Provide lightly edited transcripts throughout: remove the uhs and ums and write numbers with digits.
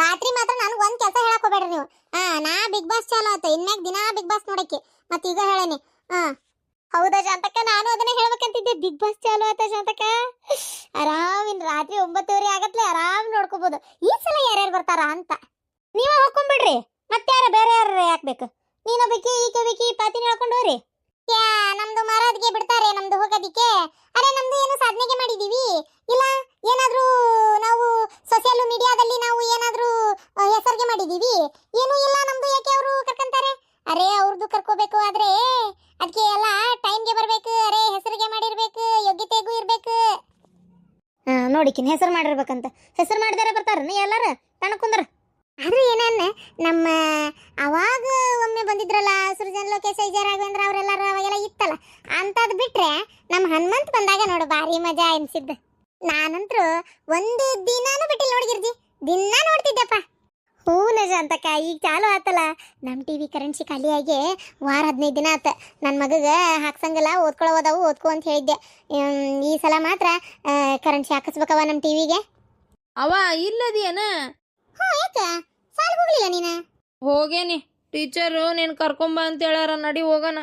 ರಾತ್ರಿ ಮಾತ್ರ ನನಗೆ ಒಂದ್ ಕೆಲಸ ಹೇಳಕ್ ಹೋಗ್ಬೇಡ್ರಿ ನೀವು. ನಾ ಬಿಗ್ ಬಾಸ್ ಚಾಲು ಆತ ಇನ್ಮ್ಯಾಗ ದಿನಾ ಬಿಗ್ ಬಾಸ್ ನೋಡಕ್ಕೆ ಮತ್ತೆ ಈಗ ಹೇಳೇನಿ. ಹೌದಾ ಶಾಂತಕ್ಕ, ನಾನು ಅದನ್ನ ಹೇಳ್ಬೇಕಂತಿದ್ದೆ. ಬಿಗ್ ಬಾಸ್ ಚಾಲು ಆತ ಶಾಂತಕ್ಕ, ಆರಾಮ್ ಇನ್ ರಾತ್ರಿ 9:30 ಆಗತ್ಲೆ ಆರಾಮ್ ನೋಡ್ಕೋಬಹುದು. ಈ ಸಲ ಯಾರ್ಯಾರು ಬರ್ತಾರ ಅಂತ ನೀವ ಹೋಗ್ಕೊಂಡ್ಬಿಡ್ರಿ. ಮತ್ತೆ ಯಾರ ಬೇರೆ ಯಾರು ಯಾಕ್ಬೇಕು? ನೀನೊಬ್ಬಕಿ ಈಕೆ ಬೇಕಿ ಪಾತಿನ ಹೇಳ್ಕೊಂಡು ಹೋಗ್ರಿ. ನಮ್ದು ಮಾರೋದಕ್ಕೆ ಬಿಡ್ತಾರೆ, ನಮ್ದು ಹೋಗೋದಿಕ್ಕೆ. ಅರೆ ನಮ್ದು ಏನು ಸಾಧನೆಗೆ ಮಾಡಿದೀವಿ ಇಲ್ಲ, ಏನಾದ್ರೂ ನಾವು ಸೋಷಿಯಲ್ ಮೀಡಿಯಾದಲ್ಲಿ ನಾವು ಏನಾದ್ರೂ ಹೆಸರಿಗೆ ಮಾಡಿದೀವಿ? ಏನೂ ಇಲ್ಲ ನಮ್ದು. ಯಾಕೆ ಅವರು ಕರ್ಕೊಂತಾರೆ? ಅರೆ ಅವ್ರದ್ದು ಕರ್ಕೋಬೇಕು, ಆದ್ರೆ ಅದಕ್ಕೆ ಎಲ್ಲ ಟೈಮ್ಗೆ ಬರ್ಬೇಕು. ಅರೆ ಹೆಸರಿಗೆ ಮಾಡಿರ್ಬೇಕು, ಯೋಗ್ಯತೆಗೂ ಇರ್ಬೇಕು. ನೋಡಿಕಿನ್ ಹೆಸರು ಮಾಡಿರ್ಬೇಕಂತ. ಹೆಸರು ಮಾಡಿದಾರೆ ಬರ್ತಾರ ಎಲ್ಲಾರ ತಣಕುಂದ್ರ. ಆದ್ರೂ ಏನನ್ನ ನಮ್ಮ ಅವಾಗ ಒಮ್ಮೆ ಬಂದಿದ್ರಲ್ಲ ಸೃಜನ್ ಲೋಕೇಶ್ ಐಜೆ ರಾಘವೇಂದ್ರ ಅವರೆಲ್ಲರ ಅವಾಗೆಲ್ಲ ಇತ್ತಲ್ಲ ಅಂತದ್ ಬಿಟ್ರೆ ನಮ್ಮ ಹನುಮಂತ್ ಬಂದಾಗ ನೋಡು ಭಾರಿ ಮಜಾ ಅನ್ಸಿದ್ದು. ನಾನಂತರೂ ಒಂದು ದಿನಾನು ಬಿಟ್ಟಿಲ್ಲ ನೋಡಿಗಿರ್ಜಿ, ದಿನ ನೋಡ್ತಿದ್ದೆಪ್ಪ. ಹೂ ನಜ ಅಂತಕ್ಕ, ಈಗ ಚಾಲು ಆತಲ್ಲ ನಮ್ಮ ಟಿವಿ ಕರೆನ್ಸಿ ಖಾಲಿಯಾಗಿ ವಾರ 15 ದಿನ ಆತ. ನನ್ನ ಮಗಗೆ ಹಾಕ್ಸಂಗಲ್ಲ, ಓದ್ಕೊಳ್ಳೋದವು ಓದ್ಕೊ ಅಂತ ಹೇಳಿದ್ದೆ. ಈ ಸಲ ಮಾತ್ರ ಕರೆನ್ಸಿ ಹಾಕಿಸ್ಬೇಕವ ನಮ್ಮ ಟಿವಿಗೆ. ಅವ ಇಲ್ಲದೇನ? ಯಾಕ ಸಾಲಿಗೆ ಹೋಗ್ಲಿಲ್ಲ ನೀನು? ಹೋಗೇನಿ, ಟೀಚರು ನೀನು ಕರ್ಕೊಂಬ ಅಂತ ಹೇಳ್ಯಾರ, ನಡಿ ಹೋಗೋಣ.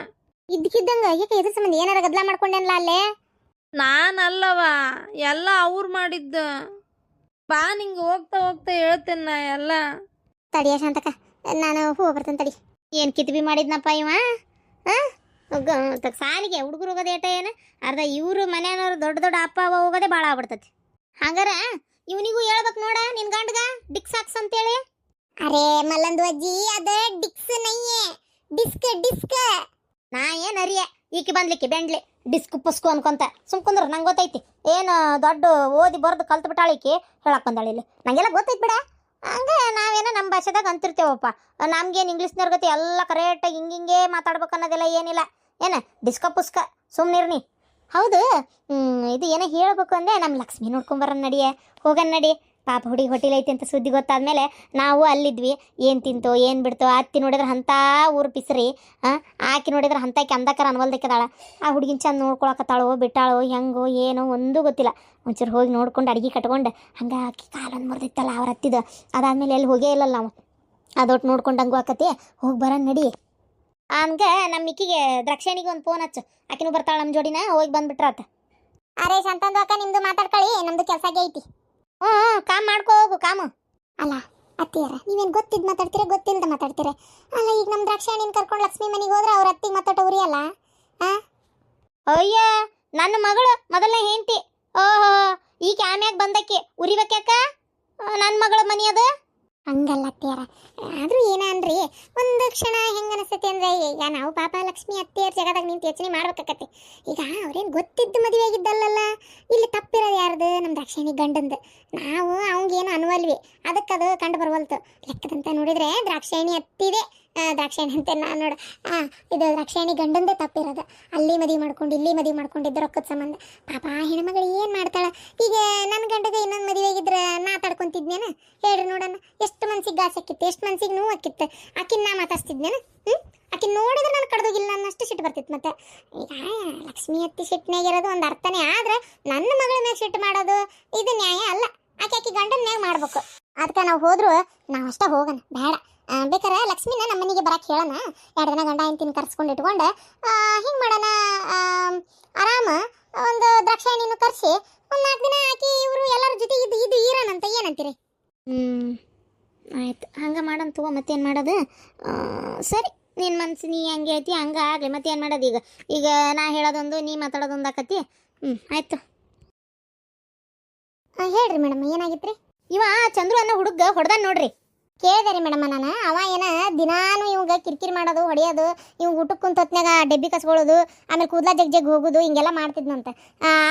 ಇದ್ದಕ್ಕಿದ್ದಂಗ ಯಾಕೆ ಇದ್ರ ಸಂಬಂಧ ಏನಾರ ಗದ್ದಲ ಮಾಡ್ಕೊಂಡೇನಲ್ಲ ಅಲ್ಲೇ? ನಾನಲ್ಲವ, ಎಲ್ಲ ಅವ್ರು ಮಾಡಿದ್ದ. ಬಾ, ನಿಂಗೆ ಹೋಗ್ತಾ ಹೋಗ್ತಾ ಹೇಳ್ತೇನೆ ನಾ ಎಲ್ಲ. ತಡಿಯ ಶಾಂತಕ, ನಾನು ಹೂ ಬರ್ತೇನೆ ತಡಿ. ಏನು ಕಿತ್ಬಿ ಮಾಡಿದ್ನಪ್ಪ ಇವ? ಸಾಲಿಗೆ ಹುಡುಗರು ಹೋಗೋದೇ ಏಟ ಏನು ಅರ್ಧ, ಇವರು ಮನೆಯವ್ರು ದೊಡ್ಡ ದೊಡ್ಡ ಅಪ್ಪ ಅವ ಹೋಗೋದೇ ಭಾಳ ಆಗ್ಬಿಡ್ತೈತಿ. ಹಂಗಾರ ಇವನಿಗೂ ಹೇಳ್ಬೇಕು ನೋಡ, ನಿನ್ ಗಂಡಗ ಡಿಕ್ಸ್ ಹಾಕ್ಸ್ ಅಂತೇಳಿ. ಅರೇ ಮಲ್ಲಂದು ಅಜ್ಜಿ, ಅದ ಡಿಕ್ಸ್ ನಯ್ಯೆ, ಡಿಸ್ಕ್ ಡಿಸ್ಕ್. ನಾ ಏನ್ ಅರಿಯ ಈಕಿ ಬಂದ್ಲಿಕ್ಕೆ ಬೆಂಡ್ಲಿ ಡಿಸ್ಕ್ ಪುಸ್ಕು ಅನ್ಕೊಂತ ಸುಮ್ಕುಂದ್ರ. ನಂಗೆ ಗೊತ್ತೈತಿ ಏನು ದೊಡ್ಡ ಓದಿ ಬರ್ದು ಕಲ್ತು ಬಿಟ್ಟಾಳಿಕಿ ಹೇಳಕ್ ಬಂದಾಳಿಲ್ಲ. ನಂಗೆಲ್ಲ ಗೊತ್ತೈತಿ ಬಿಡ. ಹಂಗೆ ನಾವೇನೋ ನಮ್ಮ ಭಾಷೆದಾಗ ಅಂತಿರ್ತೇವಪ್ಪ. ನಮ್ಗೇನು ಇಂಗ್ಲೀಷ್ನವ್ರ ಗತಿ ಎಲ್ಲ ಕರೆಕ್ಟಾಗಿ ಹಿಂಗಿಂಗೆ ಮಾತಾಡ್ಬೇಕು ಅನ್ನೋದೆಲ್ಲ ಏನಿಲ್ಲ. ಏನ ಡಿಸ್ಕ ಪುಸ್ಕ ಸುಮ್ಮನಿರ್ನಿ. ಹೌದು, ಇದು ಏನೋ ಹೇಳ್ಬೇಕು ಅಂದರೆ ನಮ್ಮ ಲಕ್ಷ್ಮಿ ನೋಡ್ಕೊಂಬರ ನಡಿಯೇ, ಹೋಗನ್ ನಡಿ. ಪಾಪ ಹುಡುಗಿ ಹೋಟೆಲ್ ಐತಿ ಅಂತ ಸುದ್ದಿ ಗೊತ್ತಾದ್ಮೇಲೆ ನಾವು ಅಲ್ಲಿದ್ವಿ. ಏನು ತಿಂತೋ ಏನು ಬಿಡ್ತೋ, ಅತ್ತಿ ನೋಡಿದ್ರೆ ಅಂಥ ಊರು ಪಿಸ್ರಿ, ಆಕಿ ನೋಡಿದ್ರೆ ಅಂತಾಕಿ ಅಂದಕರ ಅನ್ವಲ್ದಕ್ಕೆದಾಳ. ಆ ಹುಡುಗಿನ ಚಂದ ನೋಡ್ಕೊಳಕತ್ತಾಳೋ ಬಿಟ್ಟಾಳೋ ಹೆಂಗೋ ಏನೋ ಒಂದೂ ಗೊತ್ತಿಲ್ಲ. ಒಂಚೂರು ಹೋಗಿ ನೋಡ್ಕೊಂಡು ಅಡುಗೆ ಕಟ್ಕೊಂಡು ಹಂಗೆ ಆಕಿ ಕಾಲನ್ನು ಮುರಿದಿತ್ತಲ್ಲ ಅವ್ರ ಹತ್ತಿದ. ಅದಾದ್ಮೇಲೆ ಎಲ್ಲಿ ಹೋಗೇ ಇಲ್ಲಲ್ಲ ನಾವು. ಅದೊಟ್ಟು ನೋಡ್ಕೊಂಡು ಹಂಗೂ ಆಕತಿ, ಹೋಗಿ ಬರೋಣ ನಡಿ. ಹಂಗೆ ನಮ್ಮ ಮಿಕ್ಕಿಗೆ ದ್ರಾಕ್ಷಣಿಗೆ ಒಂದು ಫೋನ್ ಹಚ್ಚು, ಆಕಿನೂ ಬರ್ತಾಳೆ ನಮ್ಮ ಜೋಡಿನ, ಹೋಗಿ ಬಂದ್ಬಿಟ್ರಾತ. ಅರೆ ಶಾಂತಂದು ಅಕ್ಕ, ನಿಮ್ದು ಮಾತಾಡ್ಕೊಳ್ಳಿ, ನಮ್ದು ಕೆಲಸ ಐತಿ. ಕಾಮ್ ಮಾಡ್ಕೋ ಹೋಗು ಕಾಮು. ಅಲ್ಲ ಅತ್ತಿಯರ, ನೀವೇನು ಗೊತ್ತಿದ್ದು ಮಾತಾಡ್ತೀರ ಗೊತ್ತಿಲ್ಲದ ಮಾತಾಡ್ತೀರ? ಅಲ್ಲ ಈಗ ನಮ್ಮ ದ್ರಾಕ್ಷಣಿನ ಕರ್ಕೊಂಡು ಲಕ್ಷ್ಮಿ ಮನೆಗೆ ಹೋದ್ರೆ ಅವ್ರ ಅತ್ತಿಗೆ ಮಾತಾಡೋ ಉರಿಯಲ್ಲ? ಅಯ್ಯ, ನನ್ನ ಮಗಳು ಮೊದಲನೇ ಹೆಂಡತಿ. ಓಹೋ, ಈಗ ಆಮ್ಯಾಗ ಬಂದಕ್ಕೆ ಉರಿಬೇಕ್ಯಾಕ? ನನ್ನ ಮಗಳ ಮನಿ ಅದು ಹಂಗಲ್ಲ ಅತ್ತಿಯರ. ಆದ್ರೂ ಏನ ಅನ್ರಿ, ಒಂದು ಕ್ಷಣ ಹೆಂಗ ಅನಿಸ್ತೈತಿ ಅಂದ್ರೆ, ಈಗ ನಾವು ಪಾಪ ಲಕ್ಷ್ಮಿ ಅತ್ತಿಯರ ಜಗದಾಗ ನಿಂತು ಯೋಚನೆ ಮಾಡ್ಬೇಕಾಕತಿ. ಈಗ ಅವ್ರೇನು ಗೊತ್ತಿದ್ದು ಮದುವೆ ಆಗಿದ್ದಲ್ಲ, ಇಲ್ಲಿ ತಪ್ಪಿರೋದು ಯಾರ್ದು? ನಮ್ಮ ದ್ರಾಕ್ಷಣಿ ಗಂಡಂದು. ನಾವು ಅವಂಗೇನು ಅನ್ವಲ್ವಿ, ಅದಕ್ಕದು ಕಂಡು ಬರವಲ್ತು. ಲೆಕ್ಕದಂತ ನೋಡಿದ್ರೆ ದ್ರಾಕ್ಷಾಯಣಿ ಅತ್ತಿದೆ, ದ್ರಾಕ್ಷಾಯಣಿ ಅಂತ ನಾನು ನೋಡ. ಇದು ದ್ರಾಕ್ಷಾಯಣಿ ಗಂಡಂದೇ ತಪ್ಪಿರೋದು. ಅಲ್ಲಿ ಮದುವೆ ಮಾಡ್ಕೊಂಡು ಇಲ್ಲಿ ಮದುವೆ ಮಾಡ್ಕೊಂಡಿದ್ದು ರೊಕ್ಕದ ಸಂಬಂಧ. ಪಾಪ ಹೆಣ್ಮಗಳು ಏನು ಮಾಡ್ತಾಳೆ? ಈಗ ನನ್ನ ಗಂಡಗೆ ಇನ್ನೊಂದು ಮದುವೆ ಆಗಿದ್ರೆ ನಾ ತಡ್ಕೊಂತಿದ್ನೇನ? ಹೇಳ್ರಿ ನೋಡೋಣ, ಎಷ್ಟು ಮನ್ಸಿಗೆ ಗಾಸ್ ಹಾಕಿತ್ತು, ಎಷ್ಟು ಮನ್ಸಿಗೆ ನೋವು ಹಾಕಿತ್ತು. ಆಕಿನ ನಾ ಮಾತಾಡ್ತಿದ್ನೇನ? ಆಕಿನ ನೋಡಿದ್ರೆ ನಾನು ಕಡ್ದೋಗಿಲ್ಲ ಅನ್ನಷ್ಟು ಸಿಟ್ಟು ಬರ್ತಿತ್ತು. ಮತ್ತೆ ಈಗ ಲಕ್ಷ್ಮಿ ಅತ್ತಿ ಸಿಟ್ಟಿನಾಗಿರೋದು ಒಂದು ಅರ್ಥನೇ, ಆದ್ರೆ ನನ್ನ ಮಗಳ ಮ್ಯಾಗ ಸಿಟ್ಟು ಮಾಡೋದು ಇದು ನ್ಯಾಯ ಅಲ್ಲ. ಆಕೆ ಗಂಡನ ಮ್ಯಾಗ ಮಾಡ್ಬೇಕು. ಅದಕ್ಕೆ ನಾವು ಹೋದ್ರು ನಾವು ಅಷ್ಟೇ ಹೋಗೋಣ, ಬೇಡ. ಬೇಕಾರೆ ಲಕ್ಷ್ಮಿನ ನಮ್ಮ ಮನೆಗೆ ಬರಕ್ಕೆ ಹೇಳೋಣ. 2 ದಿನ ಗಂಡ ಹೆಂಡ್ತಿನ ಕರ್ಸ್ಕೊಂಡು ಇಟ್ಕೊಂಡು ಹಿಂಗೆ ಮಾಡೋಣ, ಆರಾಮ ಒಂದು ದ್ರಾಕ್ಷಾಯಣಿನೂ ಕರೆಸಿ ಒಂದು 4 ದಿನ ಹಾಕಿ ಇವರು ಎಲ್ಲರ ಜೊತೆ ಇದು ಇರೋಣಂತ. ಏನಂತೀರಿ? ಆಯ್ತು, ಹಂಗೆ ಮಾಡೋಣ ತಗೋ. ಮತ್ತೇನು ಮಾಡೋದು? ಸರಿ, ನಿನ್ನ ಮನ್ಸು ನೀ ಹಂಗೆ ಐತಿ, ಹಂಗೆ ಆಗಲಿ. ಮತ್ತೇನು ಮಾಡೋದು? ಈಗ ನಾ ಹೇಳೋದೊಂದು ನೀ ಮಾತಾಡೋದೊಂದು ಆಕತಿ. ಆಯ್ತು, ಹೇಳ್ರಿ ಮೇಡಮ್, ಏನಾಗಿತ್ರಿ? ಇವ ಚಂದ್ರು ಅನ್ನೋ ಹುಡುಗ ಹೊಡೆದ ನೋಡ್ರಿ. ಕೇಳಿದೆ ರೀ ಮೇಡಮ್ ನಾನು. ಅವ ಏನ ದಿನಾನು ಇವಾಗ ಕಿರಿಕಿರಿ ಮಾಡೋದು, ಹೊಡೆಯೋದು, ಇವ್ ಊಟಕ್ಕೆ ಕುಂತೊತ್ನಾಗ ಡಬ್ಬಿ ಕಸ್ಕೊಳ್ಳೋದು, ಆಮೇಲೆ ಕೂದಲ ಜಗ್ ಹೋಗೋದು, ಹಿಂಗೆಲ್ಲ ಮಾಡ್ತಿದ್ನಂತ.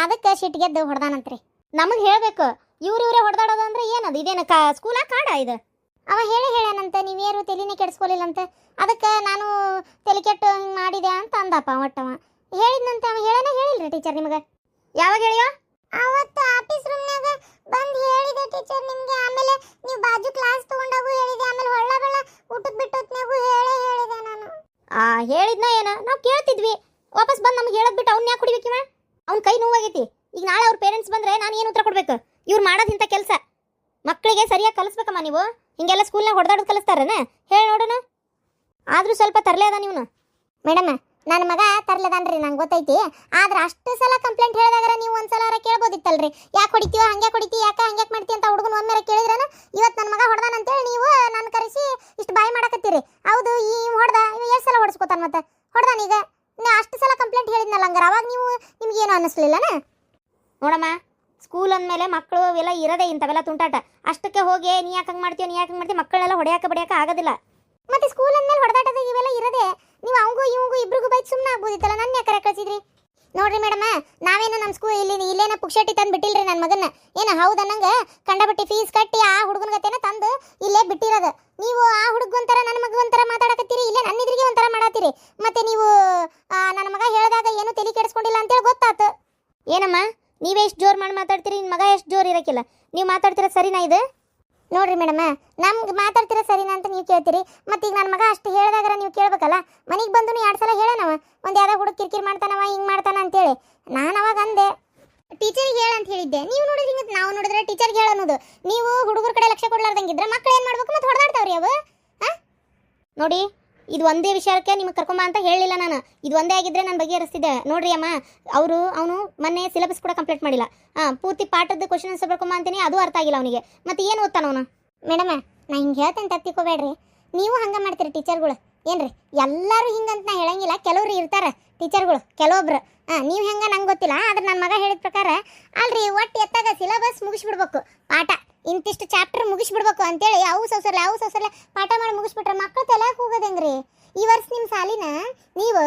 ಅದಕ್ಕೆ ಸಿಟ್ಟಿಗೆದ್ದು ಹೊಡೆದಾನಂತ್ರಿ. ನಮಗೆ ಹೇಳಬೇಕು, ಇವ್ರೇ ಹೊಡೆದಾಡೋದು ಅಂದ್ರೆ ಏನದು? ಇದೇನು ಸ್ಕೂಲಾ ಕಾಡ ಇದು? ಅವ ಹೇಳ್ಯಾನಂತ, ನೀವೇರು ತಲೆನೇ ಕೆಡಿಸ್ಕೊಲಿಲ್ಲಂತ. ಅದಕ್ಕೆ ನಾನು ತಲೆ ಕೆಟ್ಟು ಹಿಂಗೆ ಮಾಡಿದೆ ಅಂತ ಅಂದಪ್ಪ. ಒಟ್ಟವ ಹೇಳಿದ್ನಂತೆ. ಅವ ಹೇಳಿಲ್ರಿ ಟೀಚರ್ ನಿಮಗೆ? ಯಾವಾಗ ಹೇಳಿಯೋ? ಅವತ್ತು ಆಫೀಸ್ ರೂಮ್ನಾಗ ಬಂದು ಹೇಳಿದೆ ಟೀಚರ್ ನಿಮಗೆ. ಆಮೇಲೆ ನೀವು ಬಾಜು ಕ್ಲಾಸ್ ತಗೊಂಡಾಗೂ ಹೇಳಿದೆ, ಆಮೇಲೆ ಹೊಳ್ಳ ಬೆಳ್ಳ ಊಟಕ್ಕೆ ಬಿಟ್ಟೊತ್ನಾಗೂ ಹೇಳಿದೆ ನಾನು. ಹೇಳಿದ್ನ ಏನ? ನಾವು ಕೇಳ್ತಿದ್ವಿ. ವಾಪಸ್ ಬಂದು ನಮ್ಗೆ ಹೇಳೋದು ಬಿಟ್ಟು ಅವ್ನ ಯಾಕೆ ಕುಡಿಬೇಕಿವ? ಅವ್ನ ಕೈ ನೋವಾಗೈತಿ. ಈಗ ನಾಳೆ ಅವ್ರ ಪೇರೆಂಟ್ಸ್ ಬಂದ್ರೆ ನಾನು ಏನು ಉತ್ತರ ಕೊಡ್ಬೇಕು? ಇವ್ರು ಮಾಡೋದಿಂಥ ಕೆಲಸ ಮಕ್ಕಳಿಗೆ ಸರಿಯಾಗಿ ಕಲಿಸ್ಬೇಕಮ್ಮ ನೀವು. ಹಿಂಗೆಲ್ಲ ಸ್ಕೂಲ್ನಾಗ ಹೊಡೆದಾಡೋದು ಕಲಿಸ್ತಾರನ ಹೇಳಿ ನೋಡೋಣ. ಆದರೂ ಸ್ವಲ್ಪ ತರಲೇ ಅದ ನೀವು. ಮೇಡಮ್ ನನ್ನ ಮಗ ತರ್ಲದಾನ್ರಿ, ನಂಗೆ ಗೊತ್ತೈತಿ. ಆದ್ರೆ ಅಷ್ಟು ಸಲ ಕಂಪ್ಲೇಂಟ್ ಹೇಳಿದಾಗ್ರ ನೀವು ಒಂದ್ಸಲ ಕೇಳ್ಬೋದಿತ್ತಲ್ರಿ. ಯಾಕೆ ಹೊಡಿತೀವ, ಹಂಗೆ ಹೊಡಿತಿ, ಯಾಕೆ ಹಂಗೆ ಮಾಡ್ತಿ ಅಂತ ಹುಡುಗನ ಒಮ್ಮೆ ಕೇಳಿದ್ರನ ಇವತ್ತು ನನ್ನ ಮಗ ಹೊಡೆದಾನ ಅಂತೇಳಿ ನೀವು ನನ್ನ ಕರೆಸಿ ಇಷ್ಟು ಬಾಯಿ ಮಾಡಕತ್ತೀರಿ. ಹೌದು, ಈ ಹೊಡೆದ ಇವು ಎಷ್ಟು ಸಲ ಹೊಡ್ಸ್ಕೊತಾನ, ಮತ್ತೆ ಹೊಡೆದಾನೀಗ ಅಷ್ಟು ಸಲ ಕಂಪ್ಲೇಂಟ್ ಹೇಳಿದ್ನಲ್ಲ, ಹಂಗಾರ ಅವಾಗ ನಿಮ್ಗೇನು ಅನ್ನಿಸ್ಲಿಲ್ಲನ? ನೋಡಮ್ಮ, ಸ್ಕೂಲ್ ಅಂದಮೇಲೆ ಮಕ್ಕಳು ಅವೆಲ್ಲ ಇರೋದೇ ಇಂಥವೆಲ್ಲ ತುಂಟಾಟ. ಅಷ್ಟಕ್ಕೆ ಹೋಗಿ ನೀ ಯಾಕೆ ಹಂಗೆ ಮಾಡ್ತೀವಿ, ನೀ ಯಾಕೆ ಹಂಗೆ ಮಾಡ್ತೀವಿ, ಮಕ್ಕಳನ್ನೆಲ್ಲ ಹೊಡೆಯಕ್ಕೆ ಆಗೋದಿಲ್ಲ. ಮತ್ತೆ ಸ್ಕೂಲ್ ಅಂದಮೇಲೆ ಹೊಡೆದಾಟದ ಇವೆಲ್ಲ ಇರೋದೇ. ನೀವು ಅವಂಗೂ ಇವಂಗೂ ಇಬ್ರಿಗೂ ಬೈಕ್ ಸುಮ್ಮನೆ ಆಗ್ಬೋದಿತ್ತಲ್ಲ, ನನ್ನ ಯಾಕೆ ಕಳಿಸಿದ್ರಿ? ನೋಡ್ರಿ ಮೇಡಮ್, ನಾವೇನು ನಮ್ಮ ಸ್ಕೂಲ್ ಇಲ್ಲೇನ ಪುಕ್ಷಟಿ ತಂದು ಬಿಟ್ಟಿಲ್ರಿ ನನ್ನ ಮಗನ. ಏನು ಹೌದಾ, ನಂಗೆ ಕಂಡಬಟ್ಟಿ ಫೀಸ್ ಕಟ್ಟಿ ಆ ಹುಡುಗನ ಗತೆನ ತಂದು ಇಲ್ಲೇ ಬಿಟ್ಟಿರೋದು. ನೀವು ಆ ಹುಡುಗಂತರ ನನ್ನ ಮಗ ಒಂಥರ ಮಾತಾಡಕತ್ತೀರಿ, ಇಲ್ಲೇ ನನ್ನ ಎದುರಿಗೆ ಒಂಥರ ಮಾಡತ್ತೀರಿ. ಮತ್ತೆ ನೀವು ನನ್ನ ಮಗ ಹೇಳಿದಾಗ ಏನು ತಲೆ ಕೆಡಿಸ್ಕೊಂಡಿಲ್ಲ ಅಂತೇಳಿ ಗೊತ್ತಾತು. ಏನಮ್ಮ ನೀವೇ ಎಷ್ಟು ಜೋರು ಮಾಡಿ ಮಾತಾಡ್ತೀರಿ, ನಿನ್ನ ಮಗ ಎಷ್ಟು ಜೋರು ಇರೋಕ್ಕಿಲ್ಲ. ನೀವು ಮಾತಾಡ್ತಿರೋದು ಸರಿನಾ ಇದು? ನೋಡ್ರಿ ಮೇಡಮ್, ನಮ್ಗೆ ಮಾತಾಡ್ತಿರೋ ಸರಿನಾ ಅಂತ ನೀವು ಕೇಳ್ತೀರಿ. ಮತ್ತೆ ಈಗ ನನ್ನ ಮಗ ಅಷ್ಟು ಹೇಳಿದಾಗ್ರ ನೀವು ಕೇಳ್ಬೇಕಲ್ಲ. ಮನೆಗೆ ಬಂದು 2 ಸಲ ಹೇಳನವ, ಒಂದು ಯಾವ್ದೋ ಹುಡುಗ ಕಿರಿಕಿರಿ ಮಾಡ್ತಾನವ, ಹಿಂಗೆ ಮಾಡ್ತಾನ ಅಂತೇಳಿ. ನಾನು ಅವಾಗ ಅಂದೆ ಟೀಚರಿಗೆ ಹೇಳ ಅಂತ ಹೇಳಿದ್ದೆ. ನೀವು ನೋಡಿದ್ರಿ, ಮತ್ತೆ ನಾವು ನೋಡಿದ್ರೆ ಟೀಚರ್ಗೆ ಹೇಳ ಅನ್ನೋದು. ನೀವು ಹುಡುಗರ ಕಡೆ ಲಕ್ಷ್ಯ ಕೊಡ್ಲಾರ್ದಂಗಿದ್ರೆ ಮಕ್ಳು ಏನು ಮಾಡ್ಬೇಕು, ಮತ್ತೆ ಹೊಡೆದಾಡ್ತಾವ್ರಿ ಅವು. ನೋಡಿ, ಇದು ಒಂದೇ ವಿಷಯಕ್ಕೆ ನಿಮಗೆ ಕರ್ಕೊಂಬ ಅಂತ ಹೇಳಿಲ್ಲ ನಾನು. ಇದು ಒಂದೇ ಆಗಿದ್ರೆ ನಾನು ಬಗೆಹರಿಸ್ತಿದ್ದೆ. ನೋಡ್ರಿ ಅಮ್ಮ, ಅವನು ಮೊನ್ನೆ ಸಿಲೆಬಸ್ ಕೂಡ ಕಂಪ್ಲೀಟ್ ಮಾಡಿಲ್ಲ. ಪೂರ್ತಿ ಪಾಠದ ಕ್ವಶನ್ ಆನ್ಸರ್ ಬರ್ಕೊಂಬ ಅಂತೀನಿ, ಅದು ಅರ್ಥ ಆಗಿಲ್ಲ ಅವನಿಗೆ. ಮತ್ತೆ ಏನು ಓದ್ತಾನ ಅವನು? ಮೇಡಮ್ ನಾ ಹಿಂಗೆ ಹೇಳ್ತೇನೆ ತಪ್ಪಿಕೋಬೇಡ್ರಿ. ನೀವು ಹಂಗೆ ಮಾಡ್ತೀರಿ ಟೀಚರ್ಗಳು, ಏನ್ರಿ? ಎಲ್ಲರೂ ಹಿಂಗಂತ ನಾ ಹೇಳಂಗಿಲ್ಲ, ಕೆಲವ್ರು ಇರ್ತಾರೆ ಟೀಚರ್ಗಳು, ಕೆಲವೊಬ್ರು. ನೀವು ಹೆಂಗೆ ನಂಗೆ ಗೊತ್ತಿಲ್ಲ. ಆದ್ರೆ ನನ್ನ ಮಗ ಹೇಳಿದ ಪ್ರಕಾರ ಅಲ್ರಿ, ಒಟ್ಟು ಎತ್ತಾಗ ಸಿಲೆಬಸ್ ಮುಗಿಸ್ಬಿಡ್ಬೇಕು, ಪಾಠ ಇಂತಿಷ್ಟು ಚಾಪ್ಟರ್ ಮುಗಿಸ್ಬಿಡ್ಬೇಕು ಅಂತೇಳಿ ಅವು ಸೌಸರ್ಲೆ ಪಾಠ ಮಾಡಿ ಮುಗಿಸ್ಬಿಟ್ರೆ ಮಕ್ಕಳು ತಲೆಯಾಗ ಹೋಗೋದು ಹೆಂಗ್ರಿ? ಈ ವರ್ಷ ನಿಮ್ಮ ಸಾಲಿನ ನೀವು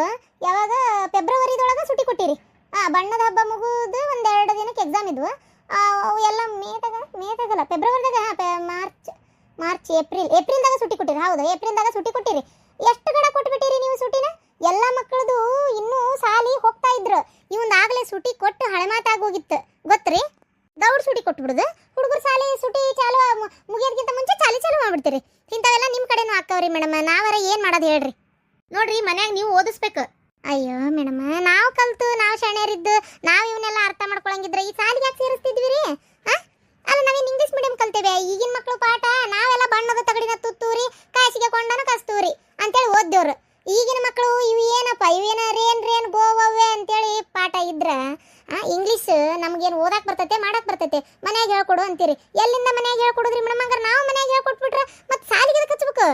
ಯಾವಾಗ ಫೆಬ್ರವರಿದೊಳಗೆ ಸುಟ್ಟಿ ಕೊಟ್ಟಿರಿ. ಬಣ್ಣದ ಹಬ್ಬ ಮುಗಿದು 1-2 ದಿನಕ್ಕೆ ಎಕ್ಸಾಮ್ ಇದ್ವು. ಅವು ಎಲ್ಲ ಮೇದಾಗಲ್ಲ, ಫೆಬ್ರವರಿದಾಗ, ಮಾರ್ಚ್ ಏಪ್ರಿಲ್ದಾಗ ಸುಟ್ಟಿ ಕೊಟ್ಟಿರಿ. ಹೌದು, ಏಪ್ರಿಲ್ದಾಗ ಸುಟ್ಟಿ ಕೊಟ್ಟಿರಿ. ಎಷ್ಟು ಕಡೆ ಕೊಟ್ಬಿಟ್ಟಿರಿ ನೀವು ಸುಟ್ಟಿನ? ಎಲ್ಲ ಮಕ್ಕಳದು ಇನ್ನೂ ಸಾಲಿ ಹೋಗ್ತಾ ಇದ್ರು. ಇವಂದಾಗಲೇ ಸುಟ್ಟಿ ಕೊಟ್ಟು ಹಳೆ ಮಾತಾಗೋಗಿತ್ತು ಗೊತ್ತ್ರಿ. ದೌಡ್ ಸುಟ್ಟಿ ಕೊಟ್ಬಿಡುದು. ಹುಡುಗರು ಸಾಲಿ ಸುಟ್ಟಿ ಚಾಲು ಮುಗಿಯೋದಕ್ಕಿಂತ ಮುಂಚೆ ಚಾಲು ಮಾಡ್ಬಿಡ್ತೀರಿ. ಇಂಥವೆಲ್ಲ ನಿಮ್ಮ ಕಡೆನೂ ಹಾಕವ್ರಿ ಮೇಡಮ್. ನಾವರ ಏನು ಮಾಡೋದು ಹೇಳ್ರಿ? ನೋಡ್ರಿ, ಮನ್ಯಾಗ ನೀವು ಓದಿಸ್ಬೇಕು. ಅಯ್ಯೋ ಮೇಡಮ್, ನಾವು ಕಲ್ತು ನಾವು ಶಾಣ್ಯರಿದ್ದು ನಾವು ಇವನ್ನೆಲ್ಲ ಅರ್ಥ ಮಾಡ್ಕೊಳಂಗಿದ್ರೆ ಈ ಸಾಲಿಗೆ ಯಾಕೆ ಸೇರಿಸ್ತಿದ್ವಿ ರೀ? ಅಲ್ಲ, ನಾವೇನು ಇಂಗ್ಲೀಷ್ ಮೀಡಿಯಂ ಕಲ್ತೇವೆ. ಈಗಿನ ಮಕ್ಕಳು ಪಾಠ ನಾವೆಲ್ಲ ಬಣ್ಣದ ತಗಡಿನ ತುತ್ತೂರಿ ಕಾಸಿಗೆ ಕೊಂಡನು ಕಸ್ತೂರಿ ಅಂತೇಳಿ ಓದ್ದೇವ್ರು. ಈಗಿನ ಮಕ್ಕಳು ಇವು ಏನಪ್ಪ, ಇವೇನ ರೇನ್ ಗೋವವ್ವೆ ಅಂತೇಳಿ ಪಾಠ ಇದ್ರೆ ಇಂಗ್ಲೀಷ್ ನಮಗೇನು ಓದಾಕ್ ಬರ್ತೈತೆ, ಮಾಡಕ್ ಬರ್ತೈತೆ, ಮನ್ಯಾಗ ಹೇಳ್ಕೊಡು ಅಂತೀರಿ. ಎಲ್ಲಿಂದ ಮನ್ಯಾಗ ಹೇಳ್ಕೊಡುದ್ರಿ ಮೇಡಮ್? ಹಂಗಾರೆ ನಾವು ಮನ್ಯಾಗ ಹೇಳ್ಕೊಟ್ಬಿಟ್ರೆ ಮತ್ತೆ ಸಾಲಿಗೆ ಹಚ್ಬೇಕು.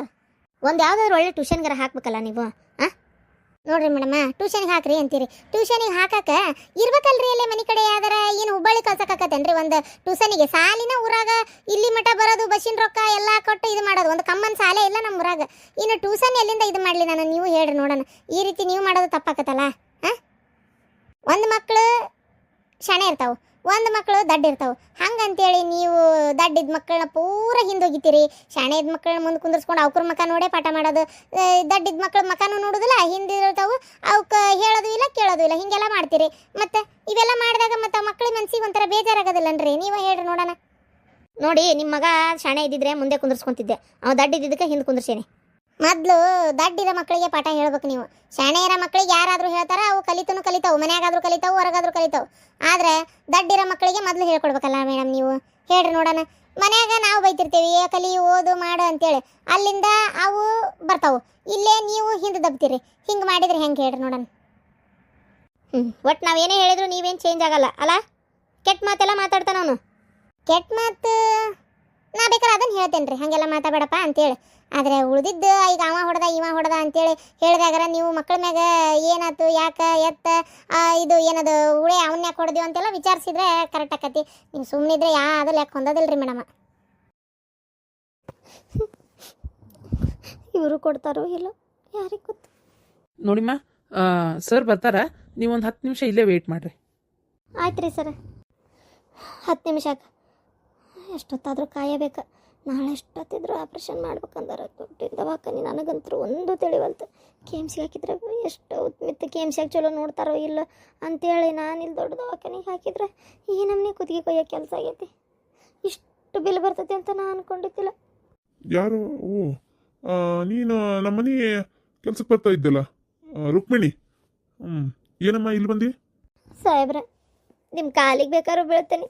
ಒಂದು ಯಾವ್ದಾದ್ರು ಒಳ್ಳೆ ಟ್ಯೂಷನ್ಗಾರ ಹಾಕ್ಬೇಕಲ್ಲ ನೀವು. ನೋಡ್ರಿ ಮೇಡಮ್, ಟ್ಯೂಷನ್ಗೆ ಹಾಕ್ರಿ ಅಂತೀರಿ. ಟ್ಯೂಷನಿಗೆ ಹಾಕಕ್ಕೆ ಇರ್ಬೇಕಲ್ರಿ ಅಲ್ಲೇ ಮನೆ ಕಡೆ. ಯಾವ್ದಾರ ಏನು ಹುಬ್ಬಳ್ಳಿ ಕಳ್ಸಕ್ಕಾಕತ್ತೇನ್ರಿ ಒಂದು ಟ್ಯೂಷನಿಗೆ? ಸಾಲಿನ ಊರಾಗ ಇಲ್ಲಿ ಮಠ ಬರೋದು, ಬಸ್ಸಿನ ರೊಕ್ಕ ಎಲ್ಲ ಕೊಟ್ಟು ಇದು ಮಾಡೋದು. ಒಂದು ಕಮ್ಮನ್ ಸಾಲೆ ಇಲ್ಲ ನಮ್ಮ ಊರಾಗ. ಇನ್ನು ಟ್ಯೂಷನ್ ಎಲ್ಲಿಂದ ಇದು ಮಾಡಲಿ ನಾನು? ನೀವು ಹೇಳ್ರಿ ನೋಡೋಣ. ಈ ರೀತಿ ನೀವು ಮಾಡೋದು ತಪ್ಪಾಕತ್ತಲ್ಲ. ಒಂದು ಮಕ್ಕಳು ಶಾಣೆ ಇರ್ತಾವೆ, ಒಂದು ಮಕ್ಕಳು ದಡ್ಡ ಇರ್ತಾವೆ. ಹಂಗಂತೇಳಿ ನೀವು ದಡ್ಡಿದ ಮಕ್ಕಳನ್ನ ಪೂರ ಹಿಂದೋಗಿತೀರಿ. ಶಾಣೆದ ಮಕ್ಕಳನ್ನ ಮುಂದೆ ಕುಂದರ್ಸ್ಕೊಂಡು ಅವ್ರ ಮಕ್ಕ ನೋಡೇ ಪಾಠ ಮಾಡೋದು. ದಡ್ಡಿದ ಮಕ್ಕಳ ಮಕ್ಕನೂ ನೋಡೋದಿಲ್ಲ, ಹಿಂದಿರ್ತಾವೆ, ಅವಕ್ಕೆ ಹೇಳೋದು ಇಲ್ಲ ಕೇಳೋದು ಇಲ್ಲ, ಹಿಂಗೆಲ್ಲ ಮಾಡ್ತೀರಿ. ಮತ್ತು ಇವೆಲ್ಲ ಮಾಡಿದಾಗ ಮತ್ತು ಮಕ್ಕಳ ಮನ್ಸಿಗೆ ಒಂಥರ ಬೇಜಾರಾಗೋದಿಲ್ಲನ್ರಿ? ನೀವು ಹೇಳ್ರಿ ನೋಡೋಣ. ನೋಡಿ, ನಿಮ್ಮ ಮಗ ಶಾಣೆ ಇದ್ದಿದ್ರೆ ಮುಂದೆ ಕುಂದರ್ಸ್ಕೊಂತಿದ್ದೆ, ಅವ ದಡ್ಡ ಇದ್ದಿದ್ದಕ್ಕೆ ಹಿಂದೆ ಕುಂದರ್ಸೇನೆ. ಮೊದಲು ದಡ್ಡಿರೋ ಮಕ್ಕಳಿಗೆ ಪಾಠ ಹೇಳ್ಬೇಕು ನೀವು. ಶಾಣೆಯರ ಮಕ್ಕಳಿಗೆ ಯಾರಾದರೂ ಹೇಳ್ತಾರ, ಅವು ಕಲಿತಾವು, ಮನ್ಯಾಗಾದ್ರೂ ಕಲಿತಾವು, ಹೊರಗಾದ್ರೂ ಕಲಿತಾವು. ಆದರೆ ದಡ್ಡಿರೋ ಮಕ್ಕಳಿಗೆ ಮೊದಲು ಹೇಳ್ಕೊಡ್ಬೇಕಲ್ಲ ಮೇಡಮ್ ನೀವು? ಹೇಳ್ರಿ ನೋಡೋಣ. ಮನ್ಯಾಗ ನಾವು ಬೈತಿರ್ತೀವಿ, ಕಲಿ ಓದು ಮಾಡು ಅಂತೇಳಿ, ಅಲ್ಲಿಂದ ಅವು ಬರ್ತಾವು. ಇಲ್ಲೇ ನೀವು ಹಿಂದೆ ದಬ್ತೀರಿ. ಹಿಂಗೆ ಮಾಡಿದ್ರೆ ಹೆಂಗೆ ಹೇಳ್ರಿ ನೋಡೋಣ? ಒಟ್ಟು ನಾವೇನೇ ಹೇಳಿದ್ರು ನೀವೇನು ಚೇಂಜ್ ಆಗಲ್ಲ ಅಲ್ಲ? ಕೆಟ್ಟ ಮಾತೆಲ್ಲ ಮಾತಾಡ್ತಾನ ಅವನು. ಕೆಟ್ಟ ಮಾತು ನಾ ಬೇಕಾದ್ರೆ ಅದನ್ನು ಹೇಳ್ತೇನೆ ರೀ, ಹಾಗೆಲ್ಲ ಮಾತಾಡಬೇಡಪ್ಪ ಅಂತೇಳಿ. ಆದರೆ ಉಳಿದಿದ್ದು ಈಗ ಅವ ಹೊಡೆದ ಇವ ಹೊಡೆದ ಅಂತೇಳಿ ಹೇಳಿದಾಗಾರ ನೀವು ಮಕ್ಕಳ ಮ್ಯಾಗ ಏನಾಯ್ತು, ಯಾಕೆ, ಇದು ಏನದು ಉಳೆ ಅವನ್ನ ಯಾಕೆ ಹೊಡೆದಿವಿ ಅಂತೆಲ್ಲ ವಿಚಾರಿಸಿದ್ರೆ ಕರೆಕ್ಟ್ ಆಕತಿ. ನೀವು ಸುಮ್ಮನಿದ್ರೆ ಯಾವ್ದು ಯಾಕೆ ಹೊಂದೋದಿಲ್ಲ ರೀ ಮೇಡಮ್. ಇವರು ಕೊಡ್ತಾರೋ ಇಲ್ಲ ಯಾರಿಗೆ ಗೊತ್ತು. ನೋಡಿಮ್ಮ, ಸರ್ ಬರ್ತಾರ, ನೀವೊಂದು 10 ನಿಮಿಷ ಇಲ್ಲೇ ವೆಯ್ಟ್ ಮಾಡಿರಿ. ಆಯ್ತು ರೀ ಸರ್. 10 ನಿಮಿಷಕ್ಕೆ ಎಷ್ಟೊತ್ತಾದರೂ ಕಾಯಬೇಕು. ನಾಳೆ ಎಷ್ಟೊತ್ತಿದ್ರು ಆಪ್ರೇಷನ್ ಮಾಡ್ಬೇಕಂದಾರ. ದುಡ್ಡಿನ ದವಾಖಾನೆ ನನಗಂತೂ ಒಂದು ತಿಳಿವಲ್ತು. ಕೆ ಎಮ್ ಸಿ ಹಾಕಿದ್ರೆ ಎಷ್ಟು ಮಿತ್ತ ಕೆ ಎಮ್ ಸಿಯಾಗ ಚಲೋ ನೋಡ್ತಾರೋ ಇಲ್ಲ ಅಂತೇಳಿ ನಾನು ಇಲ್ಲಿ ದೊಡ್ಡ ದವಾಖಾನೆಗೆ ಹಾಕಿದ್ರೆ ಈ ನಮ್ಮನೆ ಕುದಿಗೆ ಕೊಯ್ಯೋ ಕೆಲಸ ಆಗೈತಿ. ಇಷ್ಟು ಬಿಲ್ ಬರ್ತೈತಿ ಅಂತ ನಾನು ಅನ್ಕೊಂಡಿದ್ದಿಲ್ಲ. ಯಾರು? ನೀನು ನಮ್ಮನೆ ಕೆಲ್ಸಕ್ಕೆ ಬರ್ತಾ ಇದ್ದಲ್ಲ, ರುಕ್ಮಿಣಿ. ಏನಮ್ಮ ಇಲ್ಲಿ ಬಂದಿ? ಸಾಹೇಬ್ರೆ, ನಿಮ್ಮ ಕಾಲಿಗೆ ಬೇಕಾದ್ರೂ ಬೀಳ್ತೇನೆ.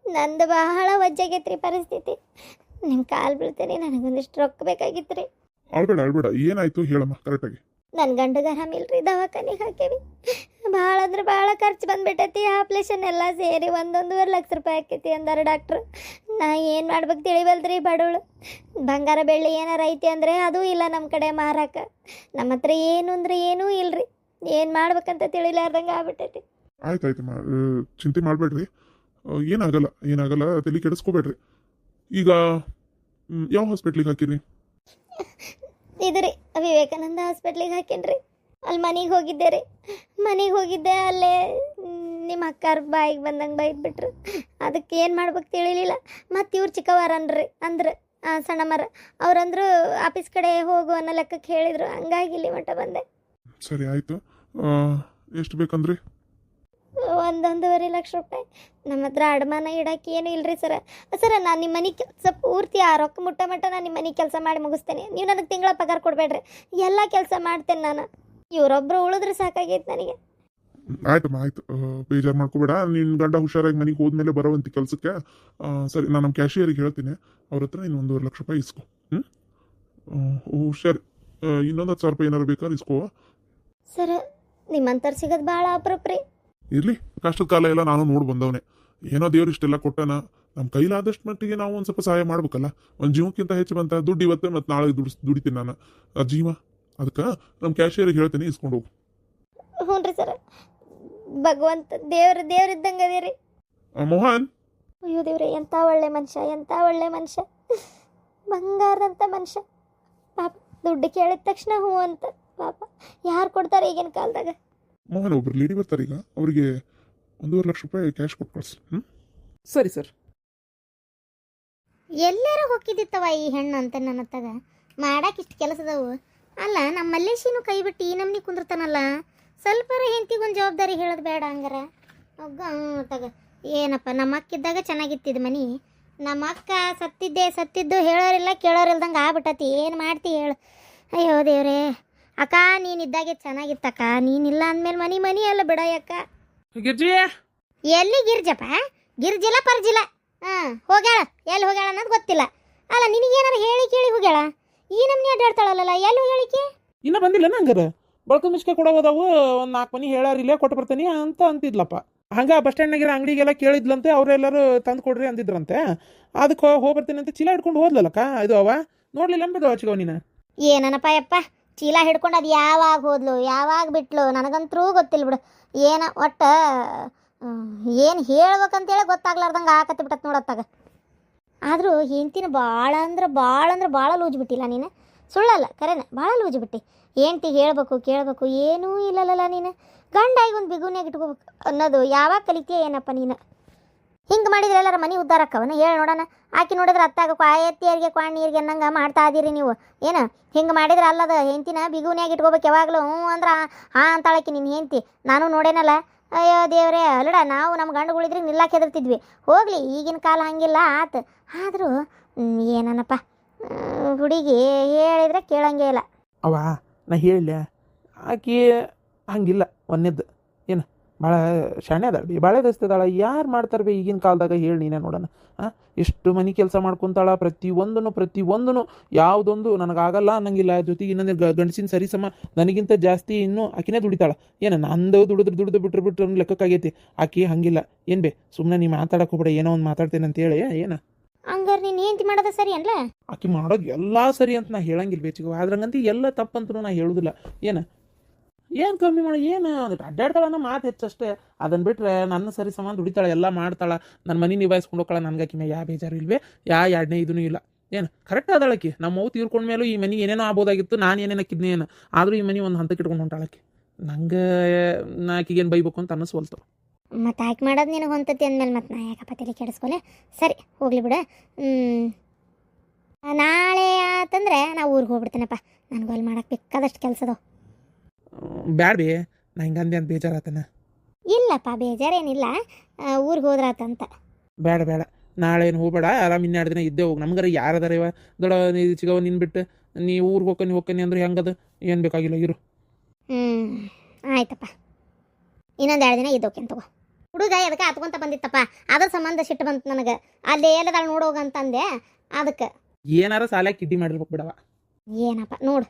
ನಂದು ಬಹಳ ವಜ್ಜಾಗೈತ್ರಿ ಪರಿಸ್ಥಿತಿ. ನಿಮ್ಮ ಕಾಲು ಬೀಳ್ತೇನೆ, ನನಗೊಂದಿಷ್ಟು ರೊಕ್ಕ ಬೇಕಾಗಿತ್ತು ರೀ. ಅಳ್ಬೇಡ ಏನಾಯ್ತು ಹೇಳಮ್ಮ ಕರೆಕ್ಟಾಗಿ. ನನ್ನ ಗಂಡಗ ಆರಾಮಿಲ್ರಿ, ದವಾಖಾನಿಗೆ ಹಾಕೇವಿ. ಭಾಳ ಅಂದ್ರೆ ಭಾಳ ಖರ್ಚು ಬಂದ್ಬಿಟ್ಟೈತಿ. ಆಪ್ರೇಷನ್ ಎಲ್ಲ ಸೇರಿ 1.5 ಲಕ್ಷ ರೂಪಾಯಿ ಆಕೈತಿ ಅಂದಾರ ಡಾಕ್ಟ್ರು. ನಾ ಏನು ಮಾಡ್ಬೇಕು ತಿಳಿವಲ್ದ್ರಿ, ಬಡವಳು. ಬಂಗಾರ ಬೆಳ್ಳಿ ಏನಾರ ಐತಿ ಅಂದರೆ ಅದೂ ಇಲ್ಲ ನಮ್ಮ ಕಡೆ ಮಾರಾಕ. ನಮ್ಮ ಹತ್ರ ಏನು ಅಂದ್ರೆ ಏನೂ ಇಲ್ರಿ. ಏನು ಮಾಡ್ಬೇಕಂತ ತಿಳಿಲಾರ್ದಂಗೆ ಆಗ್ಬಿಟ್ಟೈತಿ. ಆಯ್ತಾಯ್ತಮ್ಮ, ಚಿಂತೆ ಮಾಡಬೇಡ್ರಿ. ಏನಾಗಲ್ಲ ತಲೆ ಕೆಡಿಸ್ಕೋಬೇಡ್ರಿ. ಈಗ ಯಾವ ಹಾಸ್ಪಿಟ್ಲಿಗೆ ಹಾಕಿರಿ? ಇದು ರೀ ವಿವೇಕಾನಂದ ಹಾಸ್ಪಿಟ್ಲಿಗೆ ಹಾಕೇನ್ರಿ. ಅಲ್ಲಿ ಮನೆಗೆ ಹೋಗಿದ್ದೆ ರೀ. ಮನೆಗೆ ಹೋಗಿದ್ದೆ, ಅಲ್ಲೇ ನಿಮ್ಮ ಅಕ್ಕಾರ ಬಾಯಿಗೆ ಬಂದಂಗೆ ಬೈದ್ಬಿಟ್ರು. ಅದಕ್ಕೆ ಏನು ಮಾಡ್ಬೇಕು ತಿಳಿಲಿಲ್ಲ. ಮತ್ತು ಇವ್ರು ಚಿಕ್ಕವರನ್ರಿ ಅಂದ್ರೆ ಸಣ್ಣಮ್ಮರ ಅವ್ರಂದ್ರು ಆಫೀಸ್ ಕಡೆ ಹೋಗು ಅನ್ನೋ ಲೆಕ್ಕಕ್ಕೆ ಹೇಳಿದರು. ಹಂಗಾಗಿ ಇಲ್ಲಿ ಮಟ್ಟ ಬಂದೆ. ಸರಿ ಆಯಿತು. ಎಷ್ಟು ಬೇಕಂದ್ರಿ? 1.5 ಲಕ್ಷ ರೂಪಾಯಿ. ನಮ್ಮ ಹತ್ರ ಅಡಮಾನ ಇಡಕ್ಕೆ ಏನೂ ಇಲ್ರಿ ಸರ. ನಾನು ನಿಮ್ಮ ಮನೆ ಕೆಲಸ ಪೂರ್ತಿ ಆ ರೊಕ್ಕ ಮಟ್ಟ ನಾನು ನಿಮ್ಮ ಮನೆ ಕೆಲಸ ಮಾಡಿ ಮುಗಿಸ್ತೇನೆ. ನೀವು ನನಗೆ ತಿಂಗಳ ಪಗಾರ ಕೊಡಬೇಡ್ರಿ, ಎಲ್ಲ ಕೆಲಸ ಮಾಡ್ತೇನೆ ನಾನು. ಇವರೊಬ್ಬರು ಉಳಿದ್ರೆ ಸಾಕಾಗೈತೆ ನನಗೆ. ಆಯ್ತಮ್ಮ ಆಯ್ತು, ಬೇಜಾರು ಮಾಡ್ಕೋಬೇಡ. ನಿನ್ನ ಗಂಡ ಹುಷಾರಾಗಿ ಮನೆಗೆ ಹೋದ್ಮೇಲೆ ಬರೋವಂತಿ ಕೆಲಸಕ್ಕೆ. ಸರಿ, ನಾನು ನಮ್ಮ ಕ್ಯಾಶಿಯರಿಗೆ ಹೇಳ್ತೀನಿ, ಅವ್ರ ಹತ್ರ ನೀನು 1.5 ಲಕ್ಷ ರೂಪಾಯಿ ಇಸ್ಕೊ. ಹುಷಾರು. ಇನ್ನೊಂದು 10,000 ರೂಪಾಯಿ ಏನಾರು ಬೇಕಾದ್ರೆ ಇಸ್ಕೋ. ಸರ ನಿಮ್ಮಂತರ್ ಸಿಗೋದು ಭಾಳ ಅಪರೂಪ ರೀ. ಇರಲಿ, ಕಷ್ಟದ ಕಾಲ ಎಲ್ಲ ನಾನು ನೋಡಿ ಬಂದವನೇ. ಏನೋ ದೇವ್ರು ಇಷ್ಟೆಲ್ಲ ಕೊಟ್ಟನ, ನಮ್ಮ ಕೈಲಾದಷ್ಟು ಮಟ್ಟಿಗೆ ನಾವು ಒಂದು ಸ್ವಲ್ಪ ಸಹಾಯ ಮಾಡ್ಬೇಕಲ್ಲ. ಒಂದು ಜೀವಕ್ಕಿಂತ ಹೆಚ್ಚು ಬಂತ ದುಡ್ಡು ಇವತ್ತು ಮತ್ತು ನಾಳೆ ದುಡಿತೀನಿ ನಾನು ಆ ಜೀವ. ಅದಕ್ಕೆ ನಮ್ಮ ಕ್ಯಾಶಿಯರಿಗೆ ಹೇಳ್ತೀನಿ, ಇಸ್ಕೊಂಡು ಹೋಗು. ಹ್ಞೂ ರೀ ಸರ. ಭಗವಂತ ದೇವ್ರಿದ್ದಂಗೆ ಅದೇ ರೀ. ಮೋಹನ್. ಅಯ್ಯೋ ದೇವ್ರೆ, ಎಂಥ ಒಳ್ಳೆ ಮನುಷ್ಯ, ಬಂಗಾರದಂಥ ಮನುಷ್ಯ. ಪಾಪ ದುಡ್ಡು ಕೇಳಿದ ತಕ್ಷಣ ಹ್ಞೂ ಅಂತ. ಪಾಪ ಯಾರು ಕೊಡ್ತಾರೆ ಈಗಿನ ಕಾಲದಾಗ? ಮೋಹನ್, ಒಬ್ರು ಲೇಡಿ ಬರ್ತಾರೆ ಈಗ, ಅವರಿಗೆ 1.5 ಲಕ್ಷ ರೂಪಾಯಿ ಕ್ಯಾಶ್ ಕೊಟ್ಟು ಕಳಿಸಿ. ಸರಿ ಸರ್. ಎಲ್ಲಾರ ಹೋಗಿದ್ದಿತ್ತವ ಈ ಹೆಣ್ಣು ಅಂತ ನನ್ನ ಹತ್ತಾಗ ಮಾಡಕ್ಕೆ ಇಷ್ಟು ಕೆಲಸದವು. ಅಲ್ಲ, ನಮ್ಮ ಮಲ್ಲೇಶಿನೂ ಕೈ ಬಿಟ್ಟು ಈ ನಮ್ನಿ ಕುಂದಿರ್ತಾನಲ್ಲ. ಸ್ವಲ್ಪರ ಹೆಂಡತಿಗೊಂದು ಜವಾಬ್ದಾರಿ ಹೇಳೋದು ಬೇಡ ಹಂಗಾರ? ಒಗ್ಗ ತಗ. ಏನಪ್ಪ, ನಮ್ಮ ಅಕ್ಕಿದ್ದಾಗ ಚೆನ್ನಾಗಿತ್ತಿದ್ದು ಮನೆ. ನಮ್ಮ ಅಕ್ಕ ಸತ್ತಿದ್ದು ಹೇಳೋರಿಲ್ಲ ಕೇಳೋರಿಲ್ದಂಗೆ ಆಗ್ಬಿಟ್ಟತಿ. ಏನು ಮಾಡ್ತಿ ಹೇಳು? ಅಯ್ಯೋ ದೇವ್ರೇ. ಅಕ್ಕ ನೀನಿದ್ದಾಗೆ ಚೆನ್ನಾಗಿತ್ತಕ್ಕ, ನೀನಿಲ್ಲ ಅಂದಮೇಲೆ ಮನಿ ಅಲ್ಲ ಬಿಡಯ್ಯಕ್ಕ. ಗಿರ್ಜಿ, ಎಲ್ಲಿ ಗಿರ್ಜಪ್ಪ? ಗಿರ್ಜಿಲ್ಲ ಪರ್ಜಿಲ್ಲ. ಹೋಗ್ಯಾಳ. ಎಲ್ಲಿ ಹೋಗ್ಯಾಳ ಅನ್ನೋದು ಗೊತ್ತಿಲ್ಲ. ಅಲ್ಲ, ನಿನಗೇನಾರು ಹೇಳಿ ಕೇಳಿ ಹೋಗ್ಯಾಳ? ಈ ನಮ್ನಿ ಅಡ್ಡಾಡ್ತಾಳಲ್ಲ, ಎಲ್ಲಿ ಹೇಳಿಕೆ? ಇನ್ನೂ ಬಂದಿಲ್ಲ ಹಂಗಾರ. ಬಳಕ ಮಿಸ್ಕೆ ಕೊಡೋದವು, ಒಂದು 4 ಮನಿ ಹೇಳಾರಿಲ್ಲೇ ಕೊಟ್ಟು ಬರ್ತೀನಿ ಅಂತ ಅಂತಿದ್ಲಪ್ಪ. ಹಂಗೆ ಬಸ್ ಸ್ಟ್ಯಾಂಡ್ನಾಗಿರೋ ಅಂಗಡಿಗೆಲ್ಲ ಕೇಳಿದ್ಲಂತೆ, ಅವರೆಲ್ಲರೂ ತಂದು ಕೊಡ್ರಿ ಅಂದಿದ್ರಂತೆ. ಅದಕ್ಕೆ ಹೋಗ್ಬರ್ತೀನಿ ಅಂತ ಚೀಲ ಹಿಡ್ಕೊಂಡು ಹೋದ್ಲಲ್ಲಕ್ಕ. ಇದು ಅವ ನೋಡ್ಲಿಲ್ಲ ಅಂಬಿದು ಹಚ್ಕೋ ನೀನು. ಏನನಪ್ಪ ಯಪ್ಪ, ಚೀಲ ಹಿಡ್ಕೊಂಡು ಅದು ಯಾವಾಗ ಹೋದ್ಲು ಯಾವಾಗ ಬಿಟ್ಲು ನನಗಂತರೂ ಗೊತ್ತಿಲ್ಲ ಬಿಡು. ಒಟ್ಟು ಏನು ಹೇಳ್ಬೇಕಂತೇಳಿ ಗೊತ್ತಾಗ್ಲಾರ್ದಂಗೆ ಆಕತ್ತಿ ಬಿಟ್ಟತ್ ನೋಡತ್ತಾಗ. ಆದರೂ ಹೆಂಡ್ತಿನ ಭಾಳ ಭಾಳ ಲೂಜು ಬಿಟ್ಟಿಲ್ಲ ನೀನು. ಸುಳ್ಳಲ್ಲ, ಕರೆನ ಭಾಳ ಲೂಜು ಬಿಟ್ಟು. ಹೆಂಡ್ತಿಗೆ ಕೇಳಬೇಕು ಏನೂ ಇಲ್ಲಲ್ಲ ನೀನು. ಗಂಡಾಗಿ ಒಂದು ಬಿಗುನ್ಯಾಗ ಇಟ್ಕೋಬೇಕು ಅನ್ನೋದು ಯಾವಾಗ ಕಲಿತೀಯ ಏನಪ್ಪ ನೀನು? ಹಿಂಗೆ ಮಾಡಿದ್ರೆ ಎಲ್ಲರ ಮನೆ ಉದ್ದಾರಕ್ಕವನ ಹೇಳಿ ನೋಡೋಣ. ಆಕಿ ನೋಡಿದ್ರೆ ಅತ್ತಾಗ ಎತ್ತಿಯರಿಗೆ ನೀರಿಗೆ ಅನ್ನಂಗೆ ಮಾಡ್ತಾ ಇದೀರಿ ನೀವು. ಏನು ಹಿಂಗೆ ಮಾಡಿದ್ರೆ ಅಲ್ಲದ ಹೆಂಡ್ತಿನ ಬಿಗುನ್ಯಾಗ ಇಟ್ಕೋಬೇಕು ಯಾವಾಗಲೂ. ಹ್ಞೂ ಅಂದ್ರೆ ಅಂತಾಳಕಿ ನಿನ್ನ ಹೆಂಡ್ತಿ. ನಾನು ನೋಡೇನಲ್ಲ. ಅಯ್ಯೋ ದೇವ್ರೇ, ಅಲ್ಲಡ ನಾವು ನಮ್ಮ ಗಂಡುಗಳಿದ್ರೆ ನಿಲ್ಲಕ್ಕೆ ಹೆದರ್ತಿದ್ವಿ. ಹೋಗಲಿ, ಈಗಿನ ಕಾಲ ಹಂಗಿಲ್ಲ ಆತು. ಆದರೂ ಏನನಪ್ಪ, ಹುಡುಗಿ ಹೇಳಿದ್ರೆ ಕೇಳಂಗೇ ಇಲ್ಲ. ಅವ ನಾ ಹೇಳಿಲ್ಲ, ಆಕಿ ಹಂಗಿಲ್ಲ. ಒಂದೇದ್ದು ಏನು ಭಾಳ ಶಾಣೆ ಅದಾಳ ಬಿ, ಭಾಳ ದಸ್ತದಾಳ. ಯಾರು ಮಾಡ್ತಾರೆ ಬಿ ಈಗಿನ ಕಾಲದಾಗ ಹೇಳಿ ನೀನೇ ನೋಡೋಣ. ಎಷ್ಟು ಮನೆ ಕೆಲಸ ಮಾಡ್ಕೊತಾಳ, ಪ್ರತಿಯೊಂದೂ ಯಾವುದೊಂದು ನನಗಾಗಲ್ಲ ಅನ್ನಂಗಿಲ್ಲ. ಜೊತೆಗೆ ಇನ್ನೊಂದು ಗಂಡಸಿನ ಸರಿ ಸಮ ನನಗಿಂತ ಜಾಸ್ತಿ ಇನ್ನೂ ಆಕಿನೇ ದುಡಿತಾಳ. ಏನು ನಂದು ದುಡಿದು ಬಿಟ್ರೆ ಲೆಕ್ಕಕ್ಕಾಗೈತಿ. ಆಕಿ ಹಂಗಿಲ್ಲ. ಏನು ಬೇ, ಸುಮ್ಮನೆ ನೀ ಮಾತಾಡಕ್ಕೆ ಹೋಗ್ಬೇಡ, ಏನೋ ಒಂದು ಮಾತಾಡ್ತೇನೆ ಅಂತೇಳಿ. ಏನು ಹಂಗಾರೆ ನೀನು ಹೆಂಡ್ತಿ ಮಾಡೋದು ಸರಿ ಅನ್ಲ? ಆಕಿ ಮಾಡೋದು ಎಲ್ಲ ಸರಿ ಅಂತ ನಾ ಹೇಳಂಗಿಲ್ಲ ಬೇಚಿಗೆ. ಆದ್ರಂಗಂತ ಎಲ್ಲ ತಪ್ಪಂತೂ ನಾ ಹೇಳುದಿಲ್ಲ. ಏನು ಕಮ್ಮಿ ಮಾಡಿ ಏನು ಅಡ್ಡಾಡ್ತಾಳ ಮಾತು ಹೆಚ್ಚಷ್ಟೇ. ಅದನ್ನು ಬಿಟ್ಟರೆ ನನ್ನ ಸರಿ ಸಮಾನ ದುಡಿತಾಳೆ, ಎಲ್ಲ ಮಾಡ್ತಾಳೆ, ನನ್ನ ಮನೆ ನಿಭಾಯಿಸ್ಕೊಂಡು ಹೋಗ್ತಾಳೆ. ನನಗಾಕಿ ಯಾವ ಬೇಜಾರು ಇಲ್ವೇ, ಎರಡನೇ ಇದೂ ಇಲ್ಲ. ಏನು ಕರೆಕ್ಟ್ ಆದಾಳಕಿ. ನಮ್ಮ ಮೌ ತೀರ್ಕೊಂಡ ಮೇಲೂ ಈ ಮನೆ ಏನೇನೋ ಆಗ್ಬೋದಾಗಿತ್ತು, ನಾನು ಏನೇನು ಹಾಕಿದ್ನಿ ಏನು. ಆದರೂ ಈ ಮನೆ ಒಂದು ಹಂತಕ್ಕೆ ಇಟ್ಕೊಂಡು ಹೊಂಟಾಳಕಿ. ನಂಗೆ ಆಕಿಗೇನು ಬೈಬೇಕು ಅಂತ ಅನ್ನಿಸ್ವಲ್ತು. ಮತ್ತು ಆಯ್ಕೆ ಮಾಡೋದು ನಿನಗೆ ಹೊಂತತಿ ಅಂದಮೇಲೆ ಮತ್ತೆ ನಾ ಯಾಕಪ್ಪ ತಲೆ ಕೆಡಿಸ್ಕೊಲೆ? ಸರಿ ಹೋಗ್ಲಿ ಬಿಡ. ನಾಳೆ ಆತಂದ್ರೆ ನಾ ಊರಿಗೆ ಹೋಗ್ಬಿಡ್ತೇನಪ್ಪ. ನನಗೂ ಅಲ್ಲಿ ಮಾಡಕ್ಕೆ ಬೇಕಾದಷ್ಟು ಕೆಲಸ ಅದಾವ. ಬ್ಯಾಡ ಬಿ, ನಾ ಹಿಂಗಂದೆ ಅಂತ ಬೇಜಾರಾತನ. ಇಲ್ಲಪ್ಪ, ಬೇಜಾರೇನಿಲ್ಲ. ಊರಿಗೆ ಹೋದ್ರಾತಂತ. ಬೇಡ ನಾಳೆ ಏನು ಹೋಗ್ಬೇಡ. ಆರಾಮ 2 ದಿನ ಇದ್ದೇ ಹೋಗಿ. ನಮ್ಗಾರ ಯಾರದಾರ ಇವ ದೊಡ್ಡ ಚಿಗವ ನಿನ್ನ ಬಿಟ್ಟು ನೀ ಊರಿಗೆ ಹೋಗ್ಕನಿ ಅಂದ್ರೆ ಹೆಂಗದು? ಏನು ಬೇಕಾಗಿಲ್ಲ, ಇರು. ಆಯ್ತಪ್ಪ, ಇನ್ನೊಂದು 2 ದಿನ ಇದ್ದೋಕೆ ತಗೋ. ಹುಡುಗ ಎದಕ್ಕೆ ಹತ್ಕೊಂತ ಬಂದಿತ್ತಪ್ಪ, ಅದ್ರ ಸಂಬಂಧ ಸಿಟ್ಟು ಬಂತು ನನಗೆ. ಅಲ್ಲಿ ಎಲ್ಲದಾಳ ನೋಡೋಗಂತಂದೆ ಅದಕ್ಕೆ. ಏನಾರ ಸಾಲ ಕಿಡ್ಡಿ ಮಾಡಿರ್ಬೇಕು ಬಿಡವ. ಏನಪ್ಪ ನೋಡು